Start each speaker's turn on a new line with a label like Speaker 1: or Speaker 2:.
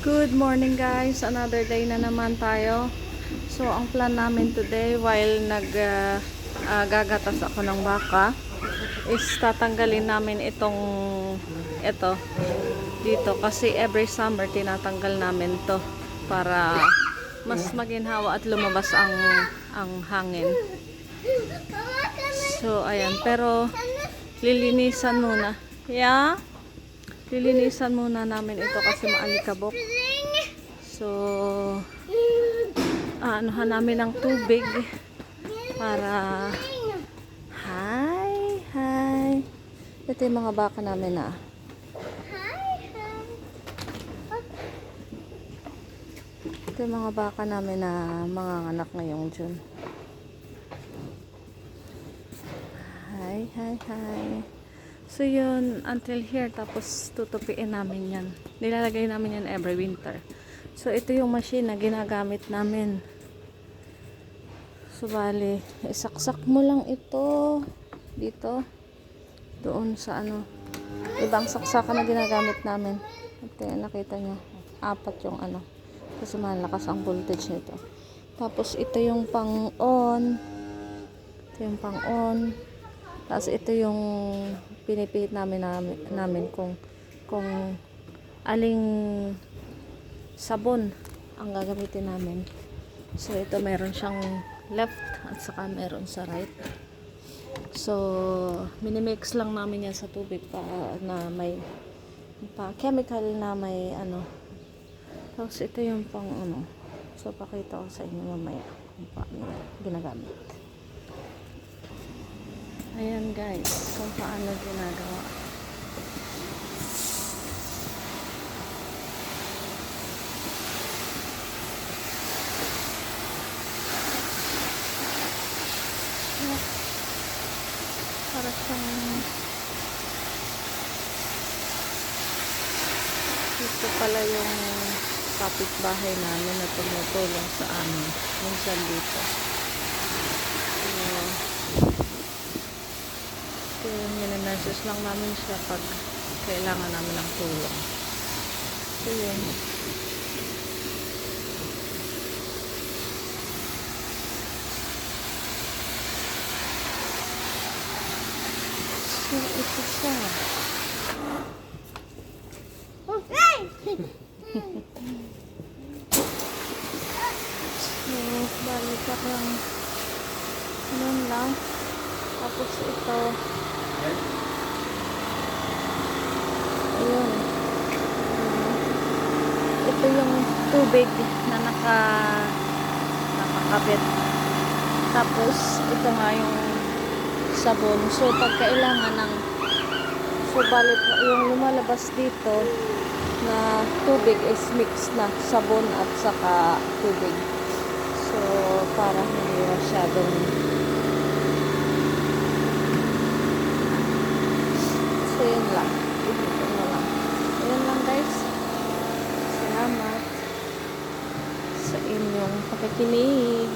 Speaker 1: Good morning guys, another day na naman tayo. So ang plan namin today while gagatas ako ng baka is tatanggalin namin ito dito kasi every summer tinatanggal namin to para mas maginhawa at lumabas ang hangin. So ayan, pero lilinisan muna. Yeah. Lilinisan muna namin ito kasi maalikabok. So, anuhan namin ng tubig para hi. Ito yung mga baka namin na. Ito yung mga baka namin na mga anak ngayong June. Hi. So yun, until here, tapos tutupiin namin yan. Nilalagay namin yan every winter. So ito yung machine na ginagamit namin. So bali, isaksak mo lang ito dito, doon sa ibang saksakan na ginagamit namin. Ito yung nakita nyo, 4 yung kasi malakas ang voltage nito. Tapos ito yung pang-on. Tapos ito yung pinipihit namin kung aling sabon ang gagamitin namin. So ito meron siyang left at saka meron sa right. So minimix lang namin yan sa tubig na may chemical na may Tapos ito yung pang So pakita ko sa inyo mamaya kung paano ginagamit. Ayan guys, kung paano ginagawa. Para siyang ito pala yung kapitbahay namin na tumutulong sa amin. Minsan dito. So, minanurses lang namin siya pag kailangan namin ng tulong. So, yun. So, ito siya. So, balik ka lang. Yun lang. Tapos ito. Ayun. Ito yung tubig na nakakabit. Tapos ito nga yung sabon. So pag kailangan balik yung lumalabas dito na tubig is mix na sabon at saka tubig. So para hindi masyadong yun lang. Ayan lang guys. Salamat sa inyong pakikinig.